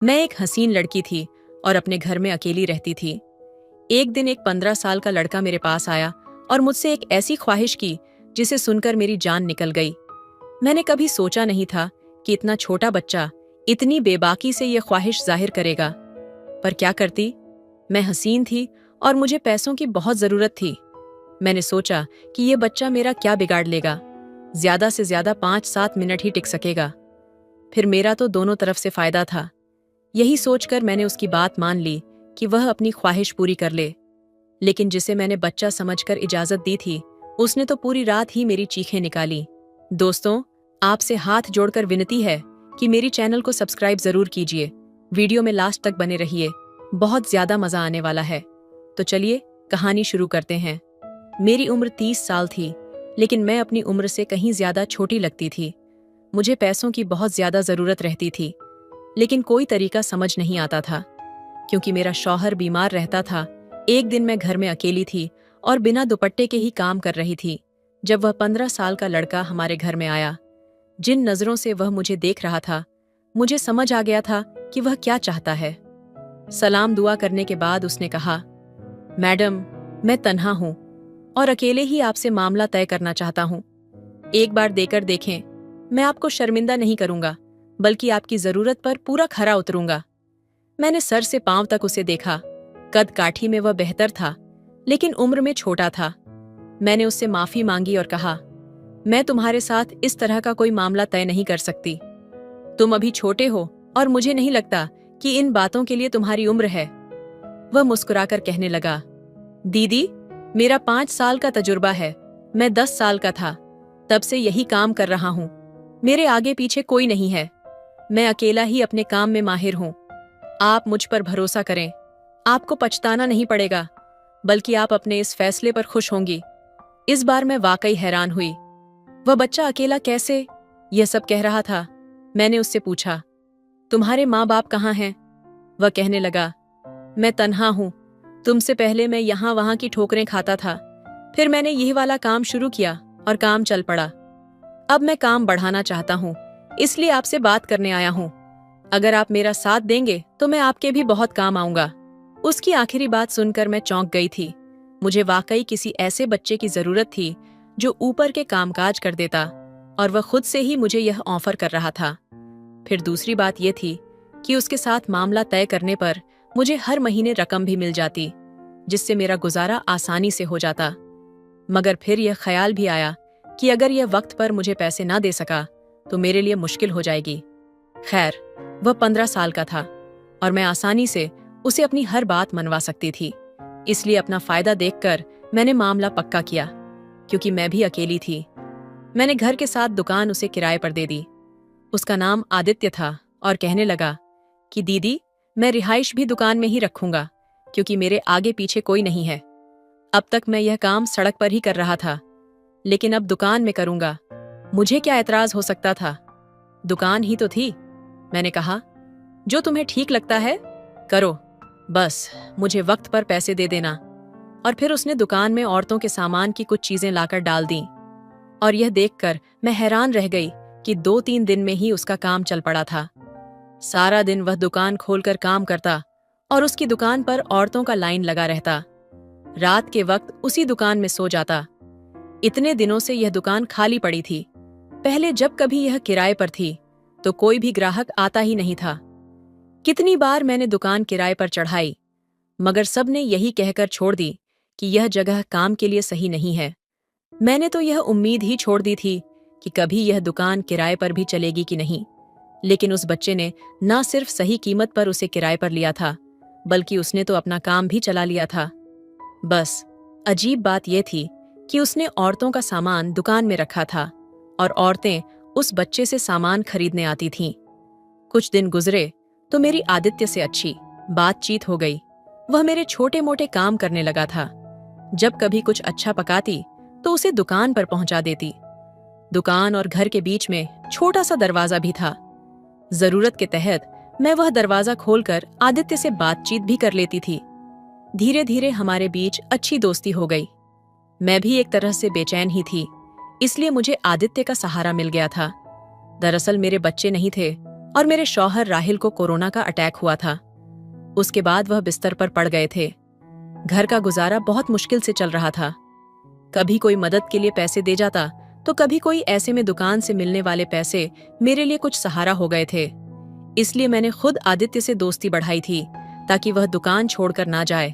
मैं एक हसीन लड़की थी और अपने घर में अकेली रहती थी। एक दिन एक 15 साल का लड़का मेरे पास आया और मुझसे एक ऐसी ख्वाहिश की जिसे सुनकर मेरी जान निकल गई। मैंने कभी सोचा नहीं था कि इतना छोटा बच्चा इतनी बेबाकी से यह ख्वाहिश जाहिर करेगा। पर क्या करती, मैं हसीन थी और मुझे पैसों की बहुत जरूरत थी। मैंने सोचा कि यह बच्चा मेरा क्या बिगाड़ लेगा, ज्यादा से ज्यादा 5-7 मिनट ही टिक सकेगा। फिर मेरा तो दोनों तरफ से फायदा था। यही सोचकर मैंने उसकी बात मान ली कि वह अपनी ख्वाहिश पूरी कर ले। लेकिन जिसे मैंने बच्चा समझकर इजाजत दी थी, उसने तो पूरी रात ही मेरी चीखें निकाली। दोस्तों, आपसे हाथ जोड़कर विनती है कि मेरी चैनल को सब्सक्राइब जरूर कीजिए। वीडियो में लास्ट तक बने रहिए, बहुत ज्यादा मजा आने वाला है। तो चलिए कहानी शुरू करते हैं। मेरी उम्र 30 साल थी, लेकिन मैं अपनी उम्र से कहीं ज्यादा छोटी लगती थी। मुझे पैसों की बहुत ज्यादा जरूरत रहती थी, लेकिन कोई तरीका समझ नहीं आता था। क्योंकि मेरा शौहर बीमार रहता था, एक दिन मैं घर में अकेली थी और बिना दुपट्टे के ही काम कर रही थी जब वह 15 साल का लड़का हमारे घर में आया। जिन नजरों से वह मुझे देख रहा था, मुझे समझ आ गया था कि वह क्या चाहता है। सलाम दुआ करने के बाद उसने कहा, मैडम, मैं तन्हा हूं और अकेले ही आपसे मामला तय करना चाहता हूं। एक बार देकर देखें, मैं आपको शर्मिंदा नहीं करूंगा, बल्कि आपकी जरूरत पर पूरा खरा उतरूंगा। मैंने सर से पांव तक उसे देखा। कद काठी में वह बेहतर था, लेकिन उम्र में छोटा था। मैंने उससे माफी मांगी और कहा, मैं तुम्हारे साथ इस तरह का कोई मामला तय नहीं कर सकती। तुम अभी छोटे हो और मुझे नहीं लगता कि इन बातों के लिए तुम्हारी उम्र है। वह मुस्कुराकर कहने लगा, दीदी, मेरा 5 साल का तजुर्बा है। मैं 10 साल का था, तब से यही काम कर रहा हूं। मेरे आगे पीछे कोई नहीं है। मैं अकेला ही अपने काम में माहिर हूं। आप मुझ पर भरोसा करें, आपको पछताना नहीं पड़ेगा, बल्कि आप अपने इस फैसले पर खुश होंगी। इस बार मैं वाकई हैरान हुई। वह बच्चा अकेला कैसे, यह सब कह रहा था। मैंने उससे पूछा, तुम्हारे माँ बाप कहाँ हैं? वह कहने लगा, मैं तन्हा हूं। तुमसे पहले मैं यहाँ वहां की ठोकरें खाता था, फिर मैंने यही वाला काम शुरू किया और काम चल पड़ा। अब मैं काम बढ़ाना चाहता हूँ, इसलिए आपसे बात करने आया हूँ। अगर आप मेरा साथ देंगे तो मैं आपके भी बहुत काम आऊंगा। उसकी आखिरी बात सुनकर मैं चौंक गई थी। मुझे वाकई किसी ऐसे बच्चे की जरूरत थी जो ऊपर के कामकाज कर देता, और वह खुद से ही मुझे यह ऑफर कर रहा था। फिर दूसरी बात यह थी कि उसके साथ मामला तय करने पर मुझे हर महीने रकम भी मिल जाती, जिससे मेरा गुजारा आसानी से हो जाता। मगर फिर यह ख्याल भी आया कि अगर यह वक्त पर मुझे पैसे ना दे सका तो मेरे लिए मुश्किल हो जाएगी। खैर, वह 15 साल का था और मैं आसानी से उसे अपनी हर बात मनवा सकती थी। इसलिए अपना फायदा देखकर मैंने मामला पक्का किया, क्योंकि मैं भी अकेली थी। मैंने घर के साथ दुकान उसे किराए पर दे दी। उसका नाम आदित्य था और कहने लगा कि दीदी, मैं रिहाइश भी दुकान में ही रखूंगा, क्योंकि मेरे आगे पीछे कोई नहीं है। अब तक मैं यह काम सड़क पर ही कर रहा था, लेकिन अब दुकान में करूंगा। मुझे क्या एतराज हो सकता था, दुकान ही तो थी। मैंने कहा, जो तुम्हें ठीक लगता है करो, बस मुझे वक्त पर पैसे दे देना। और फिर उसने दुकान में औरतों के सामान की कुछ चीजें लाकर डाल दी, और यह देखकर मैं हैरान रह गई कि 2-3 दिन में ही उसका काम चल पड़ा था। सारा दिन वह दुकान खोलकर काम करता और उसकी दुकान पर औरतों का लाइन लगा रहता। रात के वक्त उसी दुकान में सो जाता। इतने दिनों से यह दुकान खाली पड़ी थी। पहले जब कभी यह किराए पर थी तो कोई भी ग्राहक आता ही नहीं था। कितनी बार मैंने दुकान किराए पर चढ़ाई, मगर सबने यही कहकर छोड़ दी कि यह जगह काम के लिए सही नहीं है। मैंने तो यह उम्मीद ही छोड़ दी थी कि कभी यह दुकान किराए पर भी चलेगी कि नहीं। लेकिन उस बच्चे ने न सिर्फ सही कीमत पर उसे किराए पर लिया था, बल्कि उसने तो अपना काम भी चला लिया था। बस अजीब बात यह थी कि उसने औरतों का सामान दुकान में रखा था और औरतें उस बच्चे से सामान खरीदने आती थीं। कुछ दिन गुजरे तो मेरी आदित्य से अच्छी बातचीत हो गई। वह मेरे छोटे मोटे काम करने लगा था। जब कभी कुछ अच्छा पकाती तो उसे दुकान पर पहुंचा देती। दुकान और घर के बीच में छोटा सा दरवाजा भी था। जरूरत के तहत मैं वह दरवाजा खोलकर आदित्य से बातचीत भी कर लेती थी। धीरे धीरे हमारे बीच अच्छी दोस्ती हो गई। मैं भी एक तरह से बेचैन ही थी, इसलिए मुझे आदित्य का सहारा मिल गया था। दरअसल मेरे बच्चे नहीं थे और मेरे शौहर राहिल को कोरोना का अटैक हुआ था। उसके बाद वह बिस्तर पर पड़ गए थे। घर का गुजारा बहुत मुश्किल से चल रहा था। कभी कोई मदद के लिए पैसे दे जाता तो कभी कोई ऐसे में दुकान से मिलने वाले पैसे मेरे लिए कुछ सहारा हो गए थे। इसलिए मैंने खुद आदित्य से दोस्ती बढ़ाई थी ताकि वह दुकान छोड़कर ना जाए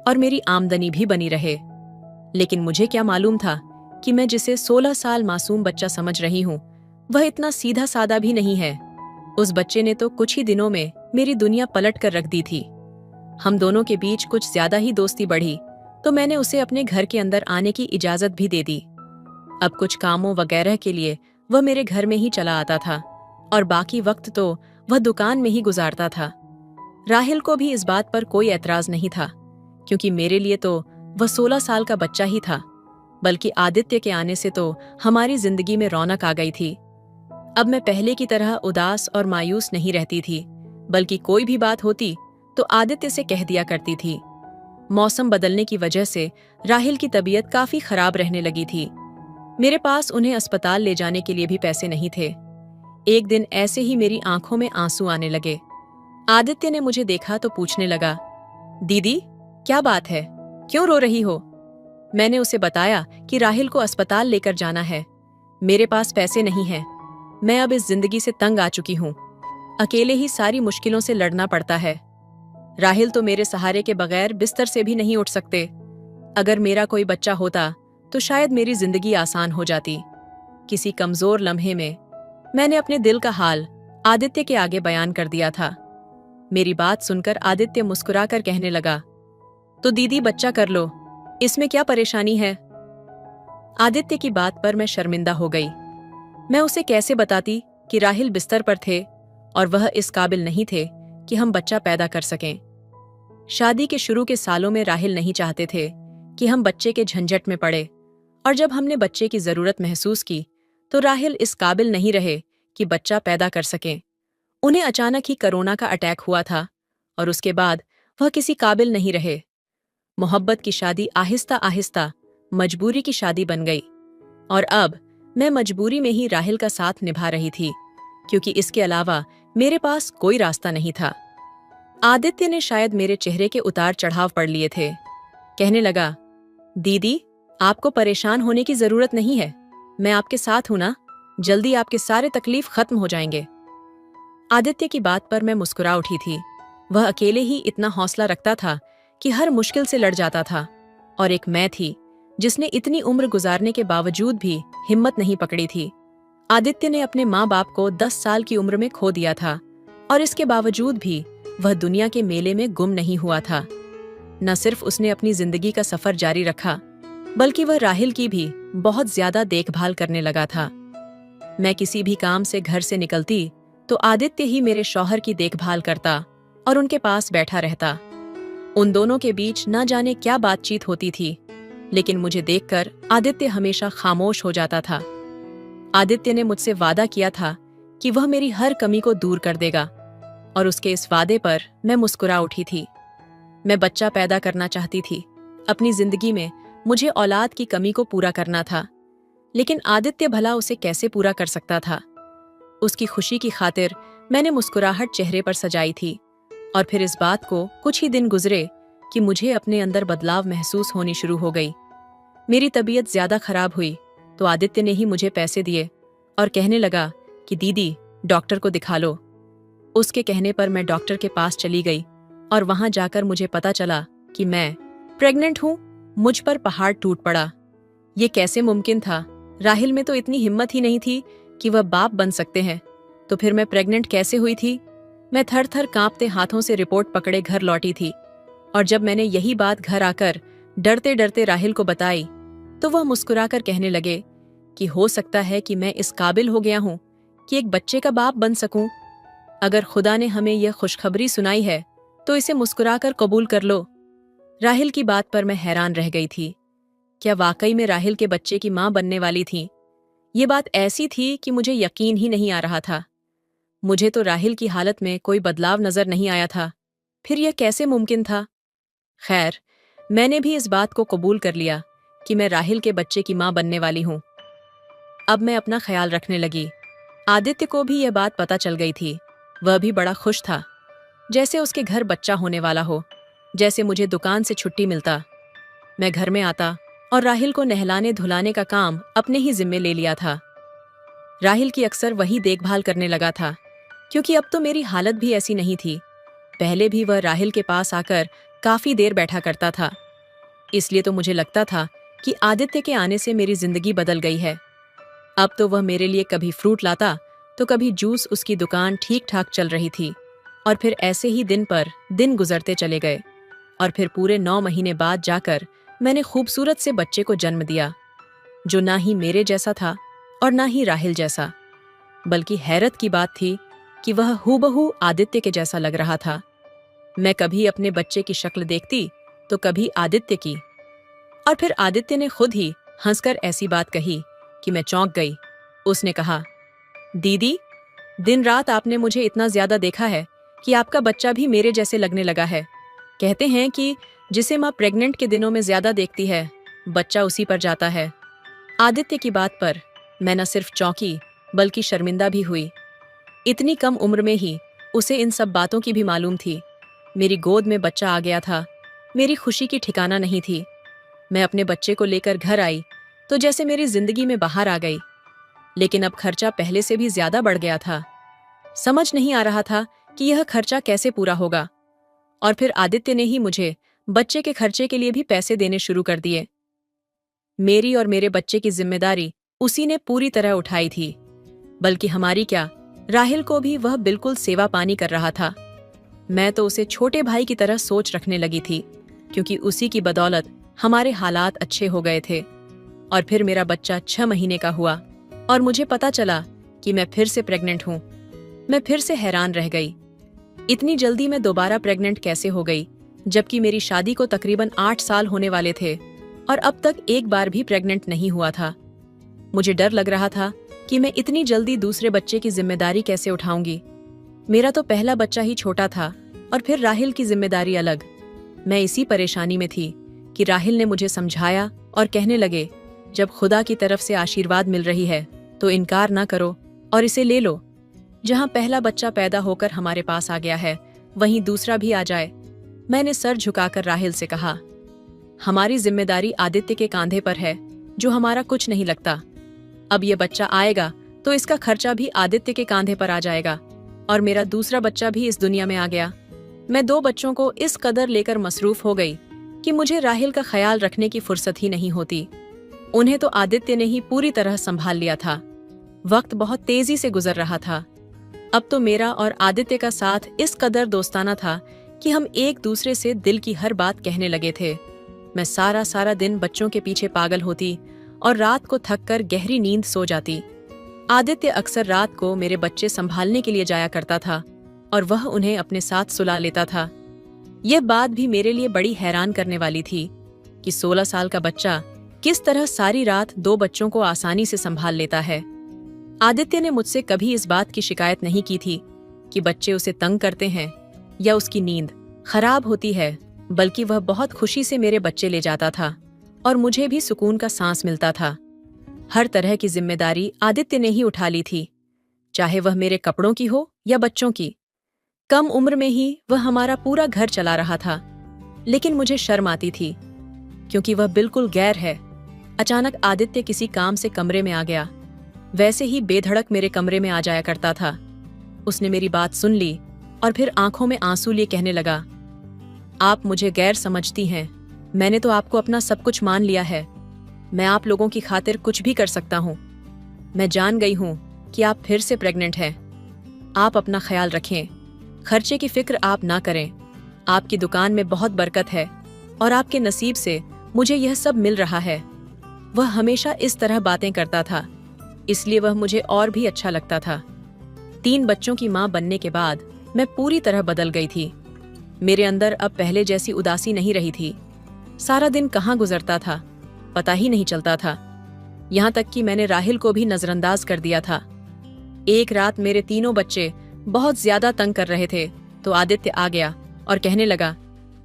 और मेरी आमदनी भी बनी रहे। लेकिन मुझे क्या मालूम था कि मैं जिसे 16 साल मासूम बच्चा समझ रही हूँ वह इतना सीधा सादा भी नहीं है। उस बच्चे ने तो कुछ ही दिनों में मेरी दुनिया पलट कर रख दी थी। हम दोनों के बीच कुछ ज्यादा ही दोस्ती बढ़ी तो मैंने उसे अपने घर के अंदर आने की इजाजत भी दे दी। अब कुछ कामों वगैरह के लिए वह मेरे घर में ही चला आता था और बाकी वक्त तो वह दुकान में ही गुजारता था। राहिल को भी इस बात पर कोई एतराज नहीं था क्योंकि मेरे लिए तो वह 16 साल का बच्चा ही था, बल्कि आदित्य के आने से तो हमारी जिंदगी में रौनक आ गई थी। अब मैं पहले की तरह उदास और मायूस नहीं रहती थी, बल्कि कोई भी बात होती तो आदित्य से कह दिया करती थी। मौसम बदलने की वजह से राहिल की तबीयत काफी खराब रहने लगी थी। मेरे पास उन्हें अस्पताल ले जाने के लिए भी पैसे नहीं थे। एक दिन ऐसे ही मेरी आंखों में आंसू आने लगे। आदित्य ने मुझे देखा तो पूछने लगा, दीदी क्या बात है, क्यों रो रही हो? मैंने उसे बताया कि राहिल को अस्पताल लेकर जाना है। मेरे पास पैसे नहीं हैं। मैं अब इस जिंदगी से तंग आ चुकी हूँ। अकेले ही सारी मुश्किलों से लड़ना पड़ता है। राहिल तो मेरे सहारे के बगैर बिस्तर से भी नहीं उठ सकते। अगर मेरा कोई बच्चा होता तो शायद मेरी जिंदगी आसान हो जाती। किसी कमजोर लम्हे में मैंने अपने दिल का हाल आदित्य के आगे बयान कर दिया था। मेरी बात सुनकर आदित्य मुस्कुराकर कहने लगा, तो दीदी बच्चा कर लो, इसमें क्या परेशानी है? आदित्य की बात पर मैं शर्मिंदा हो गई। मैं उसे कैसे बताती कि राहिल बिस्तर पर थे और वह इस काबिल नहीं थे कि हम बच्चा पैदा कर सकें। शादी के शुरू के सालों में राहिल नहीं चाहते थे कि हम बच्चे के झंझट में पड़े, और जब हमने बच्चे की जरूरत महसूस की तो राहिल इस काबिल नहीं रहे कि बच्चा पैदा कर सकें। उन्हें अचानक ही कोरोना का अटैक हुआ था और उसके बाद वह किसी काबिल नहीं रहे। मोहब्बत की शादी आहिस्ता आहिस्ता मजबूरी की शादी बन गई और अब मैं मजबूरी में ही राहिल का साथ निभा रही थी, क्योंकि इसके अलावा मेरे पास कोई रास्ता नहीं था। आदित्य ने शायद मेरे चेहरे के उतार चढ़ाव पढ़ लिए थे। कहने लगा, दीदी आपको परेशान होने की जरूरत नहीं है, मैं आपके साथ हूं ना, जल्दी आपके सारे तकलीफ खत्म हो जाएंगे। आदित्य की बात पर मैं मुस्कुरा उठी थी। वह अकेले ही इतना हौसला रखता था कि हर मुश्किल से लड़ जाता था, और एक मैं थी जिसने इतनी उम्र गुजारने के बावजूद भी हिम्मत नहीं पकड़ी थी। आदित्य ने अपने माँ बाप को 10 साल की उम्र में खो दिया था और इसके बावजूद भी वह दुनिया के मेले में गुम नहीं हुआ था। न सिर्फ उसने अपनी जिंदगी का सफर जारी रखा, बल्कि वह राहिल की भी बहुत ज्यादा देखभाल करने लगा था। मैं किसी भी काम से घर से निकलती तो आदित्य ही मेरे शौहर की देखभाल करता और उनके पास बैठा रहता। उन दोनों के बीच न जाने क्या बातचीत होती थी, लेकिन मुझे देखकर आदित्य हमेशा खामोश हो जाता था। आदित्य ने मुझसे वादा किया था कि वह मेरी हर कमी को दूर कर देगा, और उसके इस वादे पर मैं मुस्कुरा उठी थी। मैं बच्चा पैदा करना चाहती थी। अपनी जिंदगी में मुझे औलाद की कमी को पूरा करना था, लेकिन आदित्य भला उसे कैसे पूरा कर सकता था? उसकी खुशी की खातिर मैंने मुस्कुराहट चेहरे पर सजाई थी, और फिर इस बात को कुछ ही दिन गुजरे कि मुझे अपने अंदर बदलाव महसूस होनी शुरू हो गई। मेरी तबीयत ज्यादा खराब हुई तो आदित्य ने ही मुझे पैसे दिए और कहने लगा कि दीदी डॉक्टर को दिखा लो। उसके कहने पर मैं डॉक्टर के पास चली गई और वहां जाकर मुझे पता चला कि मैं प्रेग्नेंट हूं। मुझ पर पहाड़ टूट पड़ा। ये कैसे मुमकिन था? राहिल में तो इतनी हिम्मत ही नहीं थी कि वह बाप बन सकते हैं, तो फिर मैं प्रेग्नेंट कैसे हुई थी? मैं थर थर कांपते हाथों से रिपोर्ट पकड़े घर लौटी थी, और जब मैंने यही बात घर आकर डरते डरते राहिल को बताई तो वह मुस्कुराकर कहने लगे कि हो सकता है कि मैं इस काबिल हो गया हूं कि एक बच्चे का बाप बन सकूं। अगर खुदा ने हमें यह खुशखबरी सुनाई है तो इसे मुस्कुराकर कबूल कर लो। राहिल की बात पर मैं हैरान रह गई थी। क्या वाकई में राहिल के बच्चे की मां बनने वाली थी? ये बात ऐसी थी कि मुझे यकीन ही नहीं आ रहा था। मुझे तो राहिल की हालत में कोई बदलाव नजर नहीं आया था, फिर यह कैसे मुमकिन था? खैर, मैंने भी इस बात को कबूल कर लिया कि मैं राहिल के बच्चे की मां बनने वाली हूं। अब मैं अपना ख्याल रखने लगी। आदित्य को भी यह बात पता चल गई थी। वह भी बड़ा खुश था, जैसे उसके घर बच्चा होने वाला हो, जैसे मुझे दुकान से छुट्टी मिलता। मैं घर में आता और राहिल को नहलाने धुलाने का काम अपने ही जिम्मे ले लिया था। राहिल की अक्सर वही देखभाल करने लगा था, क्योंकि अब तो मेरी हालत भी ऐसी नहीं थी। पहले भी वह राहिल के पास आकर काफी देर बैठा करता था, इसलिए तो मुझे लगता था कि आदित्य के आने से मेरी जिंदगी बदल गई है। अब तो वह मेरे लिए कभी फ्रूट लाता तो कभी जूस। उसकी दुकान ठीक ठाक चल रही थी, और फिर ऐसे ही दिन पर दिन गुजरते चले गए। और फिर पूरे 9 महीने बाद जाकर मैंने खूबसूरत से बच्चे को जन्म दिया, जो ना ही मेरे जैसा था और ना ही राहिल जैसा। बल्कि हैरत की बात थी कि वह हूबहू आदित्य के जैसा लग रहा था। मैं कभी अपने बच्चे की शक्ल देखती तो कभी आदित्य की। और फिर आदित्य ने खुद ही हंसकर ऐसी बात कही कि मैं चौंक गई। उसने कहा, दीदी, दिन रात आपने मुझे इतना ज्यादा देखा है कि आपका बच्चा भी मेरे जैसे लगने लगा है। कहते हैं कि जिसे माँ प्रेग्नेंट के दिनों में ज्यादा देखती है, बच्चा उसी पर जाता है। आदित्य की बात पर मैं न सिर्फ चौंकी बल्कि शर्मिंदा भी हुई। इतनी कम उम्र में ही उसे इन सब बातों की भी मालूम थी। मेरी गोद में बच्चा आ गया था। मेरी खुशी की ठिकाना नहीं थी। मैं अपने बच्चे को लेकर घर आई तो जैसे मेरी जिंदगी में बाहर आ गई। लेकिन अब खर्चा पहले से भी ज्यादा बढ़ गया था। समझ नहीं आ रहा था कि यह खर्चा कैसे पूरा होगा। और फिर आदित्य ने ही मुझे बच्चे के खर्चे के लिए भी पैसे देने शुरू कर दिए। मेरी और मेरे बच्चे की जिम्मेदारी उसी ने पूरी तरह उठाई थी। बल्कि हमारी क्या, राहिल को भी वह बिल्कुल सेवा पानी कर रहा था। मैं तो उसे छोटे भाई की तरह सोच रखने लगी थी, क्योंकि उसी की बदौलत हमारे हालात अच्छे हो गए थे। और फिर मेरा बच्चा 6 महीने का हुआ और मुझे पता चला कि मैं फिर से प्रेग्नेंट हूँ। मैं फिर से हैरान रह गई। इतनी जल्दी मैं दोबारा प्रेग्नेंट कैसे हो गई, जबकि मेरी शादी को तकरीबन 8 साल होने वाले थे और अब तक एक बार भी प्रेग्नेंट नहीं हुआ था। मुझे डर लग रहा था कि मैं इतनी जल्दी दूसरे बच्चे की जिम्मेदारी कैसे उठाऊंगी। मेरा तो पहला बच्चा ही छोटा था और फिर राहिल की जिम्मेदारी अलग। मैं इसी परेशानी में थी कि राहिल ने मुझे समझाया और कहने लगे, जब खुदा की तरफ से आशीर्वाद मिल रही है तो इनकार ना करो और इसे ले लो। जहां पहला बच्चा पैदा होकर हमारे पास आ गया है, वहीं दूसरा भी आ जाए। मैंने सर झुकाकर राहिल से कहा, हमारी जिम्मेदारी आदित्य के कांधे पर है, जो हमारा कुछ नहीं लगता। अब ये बच्चा आएगा तो इसका खर्चा भी आदित्य के कांधे पर आ जाएगा। और मेरा दूसरा बच्चा भी इस दुनिया में आ गया। मैं 2 बच्चों को इस कदर लेकर मसरूफ हो गई कि मुझे राहिल का ख्याल रखने की फुर्सत ही नहीं होती। उन्हें तो आदित्य ने ही पूरी तरह संभाल लिया था। वक्त बहुत तेजी से गुजर रहा था। अब तो मेरा और आदित्य का साथ इस कदर दोस्ताना था कि हम एक दूसरे से दिल की हर बात कहने लगे थे। मैं सारा सारा दिन बच्चों के पीछे पागल होती और रात को थककर गहरी नींद सो जाती। आदित्य अक्सर रात को मेरे बच्चे संभालने के लिए जाया करता था और वह उन्हें अपने साथ सुला लेता था। यह बात भी मेरे लिए बड़ी हैरान करने वाली थी कि 16 साल का बच्चा किस तरह सारी रात 2 बच्चों को आसानी से संभाल लेता है। आदित्य ने मुझसे कभी इस बात की शिकायत नहीं की थी कि बच्चे उसे तंग करते हैं या उसकी नींद खराब होती है, बल्कि वह बहुत खुशी से मेरे बच्चे ले जाता था और मुझे भी सुकून का सांस मिलता था। हर तरह की जिम्मेदारी आदित्य ने ही उठा ली थी, चाहे वह मेरे कपड़ों की हो या बच्चों की। कम उम्र में ही वह हमारा पूरा घर चला रहा था। लेकिन मुझे शर्म आती थी, क्योंकि वह बिल्कुल गैर है। अचानक आदित्य किसी काम से कमरे में आ गया। वैसे ही बेधड़क मेरे कमरे में आ जाया करता था। उसने मेरी बात सुन ली और फिर आंखों में आंसू लिए कहने लगा, आप मुझे गैर समझती हैं। मैंने तो आपको अपना सब कुछ मान लिया है। मैं आप लोगों की खातिर कुछ भी कर सकता हूँ। मैं जान गई हूँ कि आप फिर से प्रेग्नेंट हैं। आप अपना ख्याल रखें। खर्चे की फिक्र आप ना करें। आपकी दुकान में बहुत बरकत है और आपके नसीब से मुझे यह सब मिल रहा है। वह हमेशा इस तरह बातें करता था, इसलिए वह मुझे और भी अच्छा लगता था। 3 बच्चों की माँ बनने के बाद मैं पूरी तरह बदल गई थी। मेरे अंदर अब पहले जैसी उदासी नहीं रही थी। सारा दिन कहाँ गुजरता था पता ही नहीं चलता था। यहाँ तक कि मैंने राहिल को भी नजरअंदाज कर दिया था। एक रात मेरे 3 बच्चे बहुत ज्यादा तंग कर रहे थे तो आदित्य आ गया और कहने लगा,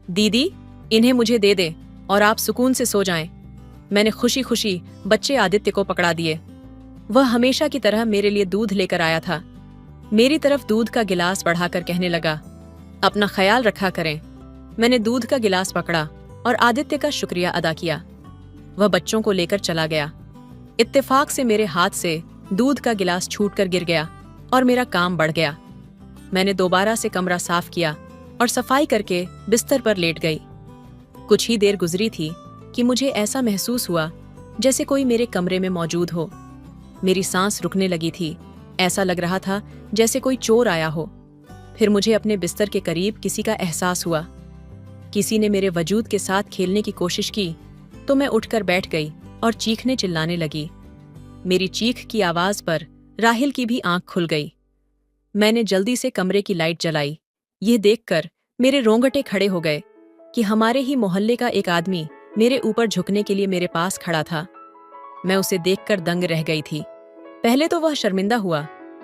दीदी, इन्हें मुझे दे दे और आप सुकून से सो जाएं। मैंने खुशी खुशी बच्चे आदित्य को पकड़ा दिए। वह हमेशा की तरह मेरे लिए दूध लेकर आया था। मेरी तरफ दूध का गिलास बढ़ाकर कहने लगा, अपना ख्याल रखा करें। मैंने दूध का गिलास पकड़ा और आदित्य का शुक्रिया अदा किया। वह बच्चों को लेकर चला गया। इत्तेफाक से मेरे हाथ से दूध का गिलास छूटकर गिर गया और मेरा काम बढ़ गया। मैंने दोबारा से कमरा साफ किया और सफाई करके बिस्तर पर लेट गई। कुछ ही देर गुजरी थी कि मुझे ऐसा महसूस हुआ जैसे कोई मेरे कमरे में मौजूद हो। मेरी सांस रुकने लगी थी। ऐसा लग रहा था जैसे कोई चोर आया हो। फिर मुझे अपने बिस्तर के करीब किसी का एहसास हुआ। किसी ने मेरे वजूद के साथ खेलने की कोशिश की तो मैं उठकर बैठ गई और चीखने चिल्लाने लगी। मेरी चीख की आवाज पर राहिल की भी आंख खुल गई। मैंने जल्दी से कमरे की लाइट जलाई। यह देखकर मेरे रोंगटे खड़े हो गए कि हमारे ही मोहल्ले का एक आदमी मेरे ऊपर झुकने के लिए मेरे पास खड़ा था। मैं उसे देखकर दंग रह गई थी। पहले तो वह शर्मिंदा हुआ,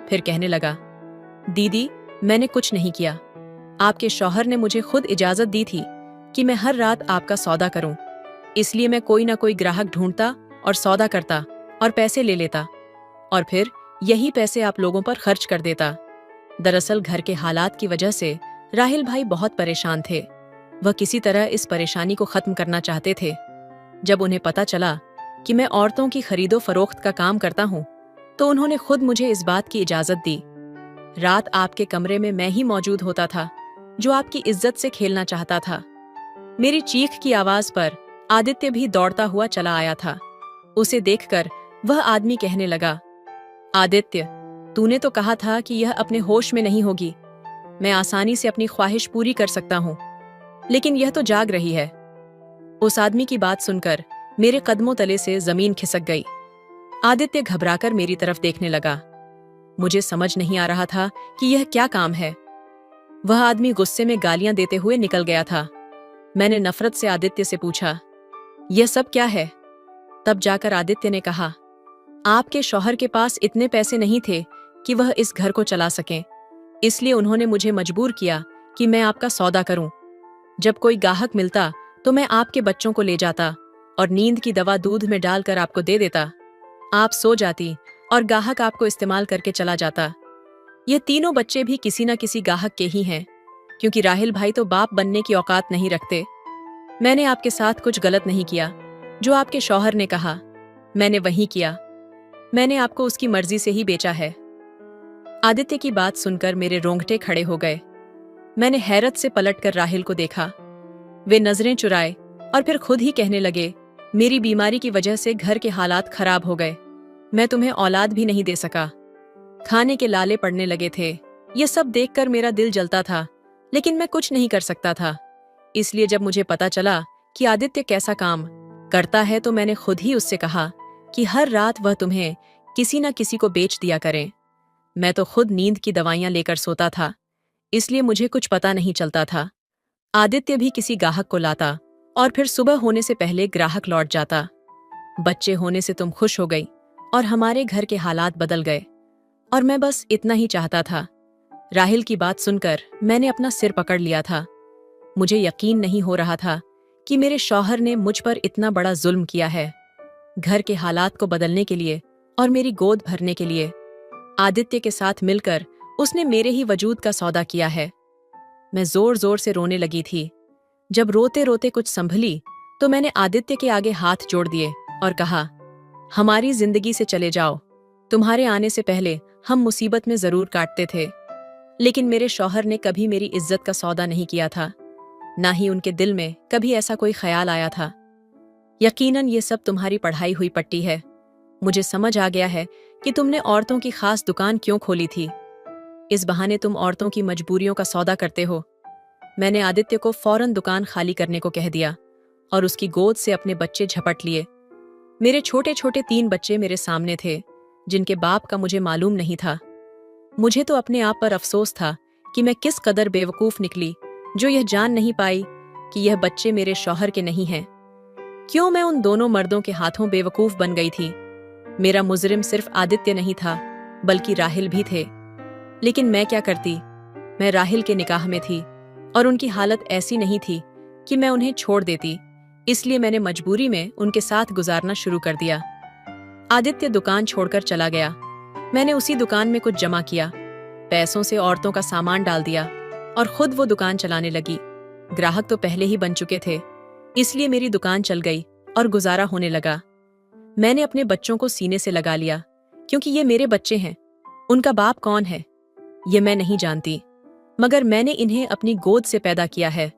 फिर कहने लगा, दीदी, मैंने कुछ नहीं किया। आपके शौहर ने मुझे खुद इजाजत दी थी कि मैं हर रात आपका सौदा करूं। इसलिए मैं कोई ना कोई ग्राहक ढूंढता और सौदा करता और पैसे ले लेता और फिर यही पैसे आप लोगों पर खर्च कर देता। दरअसल घर के हालात की वजह से राहिल भाई बहुत परेशान थे। वह किसी तरह इस परेशानी को खत्म करना चाहते थे। जब उन्हें पता चला कि मैं औरतों की खरीदो फरोख्त का काम करता हूं, तो उन्होंने खुद मुझे इस बात की इजाजत दी। रात आपके कमरे में मैं ही मौजूद होता था, जो आपकी इज्जत से खेलना चाहता था। मेरी चीख की आवाज पर आदित्य भी दौड़ता हुआ चला आया था। उसे देखकर वह आदमी कहने लगा, आदित्य, तूने तो कहा था कि यह अपने होश में नहीं होगी। मैं आसानी से अपनी ख्वाहिश पूरी कर सकता हूं, लेकिन यह तो जाग रही है। उस आदमी की बात सुनकर मेरे कदमों तले से जमीन खिसक गई। आदित्य घबराकर मेरी तरफ देखने लगा। मुझे समझ नहीं आ रहा था कि यह क्या काम है। वह आदमी गुस्से में गालियां देते हुए निकल गया था। मैंने नफरत से आदित्य से पूछा, यह सब क्या है? तब जाकर आदित्य ने कहा, आपके शौहर के पास इतने पैसे नहीं थे कि वह इस घर को चला सकें, इसलिए उन्होंने मुझे मजबूर किया कि मैं आपका सौदा करूं। जब कोई गाहक मिलता तो मैं आपके बच्चों को ले जाता और नींद की दवा दूध में डालकर आपको दे देता। आप सो जाती और गाहक आपको इस्तेमाल करके चला जाता। ये तीनों बच्चे भी किसी न किसी गाहक के ही हैं, क्योंकि राहिल भाई तो बाप बनने की औकात नहीं रखते। मैंने आपके साथ कुछ गलत नहीं किया। जो आपके शौहर ने कहा, मैंने वही किया। मैंने आपको उसकी मर्जी से ही बेचा है। आदित्य की बात सुनकर मेरे रोंगटे खड़े हो गए। मैंने हैरत से पलटकर राहिल को देखा। वे नजरें चुराए और फिर खुद ही कहने लगे, मेरी बीमारी की वजह से घर के हालात खराब हो गए। मैं तुम्हें औलाद भी नहीं दे सका। खाने के लाले पड़ने लगे थे। यह सब देखकर मेरा दिल जलता था, लेकिन मैं कुछ नहीं कर सकता था। इसलिए जब मुझे पता चला कि आदित्य कैसा काम करता है, तो मैंने खुद ही उससे कहा कि हर रात वह तुम्हें किसी न किसी को बेच दिया करें। मैं तो खुद नींद की दवाइयां लेकर सोता था, इसलिए मुझे कुछ पता नहीं चलता था। आदित्य भी किसी गाहक को लाता और फिर सुबह होने से पहले ग्राहक लौट जाता। बच्चे होने से तुम खुश हो गई और हमारे घर के हालात बदल गए, और मैं बस इतना ही चाहता था। राहिल की बात सुनकर मैंने अपना सिर पकड़ लिया था। मुझे यकीन नहीं हो रहा था कि मेरे शौहर ने मुझ पर इतना बड़ा जुल्म किया है। घर के हालात को बदलने के लिए और मेरी गोद भरने के लिए आदित्य के साथ मिलकर उसने मेरे ही वजूद का सौदा किया है। मैं जोर जोर से रोने लगी थी। जब रोते रोते कुछ संभली तो मैंने आदित्य के आगे हाथ जोड़ दिए और कहा, हमारी जिंदगी से चले जाओ। तुम्हारे आने से पहले हम मुसीबत में जरूर काटते थे, लेकिन मेरे शौहर ने कभी मेरी इज्जत का सौदा नहीं किया था। ना ही उनके दिल में कभी ऐसा कोई ख्याल आया था। यकीनन ये सब तुम्हारी पढ़ाई हुई पट्टी है। मुझे समझ आ गया है कि तुमने औरतों की खास दुकान क्यों खोली थी। इस बहाने तुम औरतों की मजबूरियों का सौदा करते हो। मैंने आदित्य को फौरन दुकान खाली करने को कह दिया और उसकी गोद से अपने बच्चे झपट लिए। मेरे छोटे छोटे 3 बच्चे मेरे सामने थे, जिनके बाप का मुझे मालूम नहीं था। मुझे तो अपने आप पर अफसोस था कि मैं किस कदर बेवकूफ निकली, जो यह जान नहीं पाई कि यह बच्चे मेरे शौहर के नहीं हैं। क्यों मैं उन दोनों मर्दों के हाथों बेवकूफ बन गई थी। मेरा मुजरिम सिर्फ आदित्य नहीं था, बल्कि राहिल भी थे। लेकिन मैं क्या करती। मैं राहिल के निकाह में थी और उनकी हालत ऐसी नहीं थी कि मैं उन्हें छोड़ देती। इसलिए मैंने मजबूरी में उनके साथ गुजारना शुरू कर दिया। आदित्य दुकान छोड़कर चला गया। मैंने उसी दुकान में कुछ जमा किया। पैसों से औरतों का सामान डाल दिया और खुद वो दुकान चलाने लगी। ग्राहक तो पहले ही बन चुके थे, इसलिए मेरी दुकान चल गई और गुजारा होने लगा। मैंने अपने बच्चों को सीने से लगा लिया, क्योंकि ये मेरे बच्चे हैं। उनका बाप कौन है ये मैं नहीं जानती, मगर मैंने इन्हें अपनी गोद से पैदा किया है,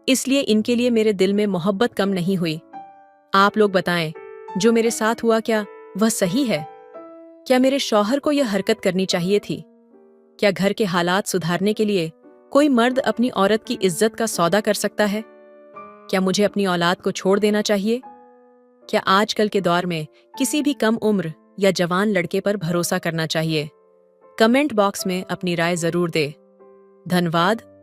इसलिए इनके लिए मेरे दिल में मोहब्बत कम नहीं हुई। आप लोग बताएं, जो मेरे साथ हुआ क्या वह सही है? क्या मेरे शौहर को यह हरकत करनी चाहिए थी? क्या घर के हालात सुधारने के लिए कोई मर्द अपनी औरत की इज्जत का सौदा कर सकता है? क्या मुझे अपनी औलाद को छोड़ देना चाहिए? क्या आजकल के दौर में किसी भी कम उम्र या जवान लड़के पर भरोसा करना चाहिए? कमेंट बॉक्स में अपनी राय जरूर दे। धन्यवाद।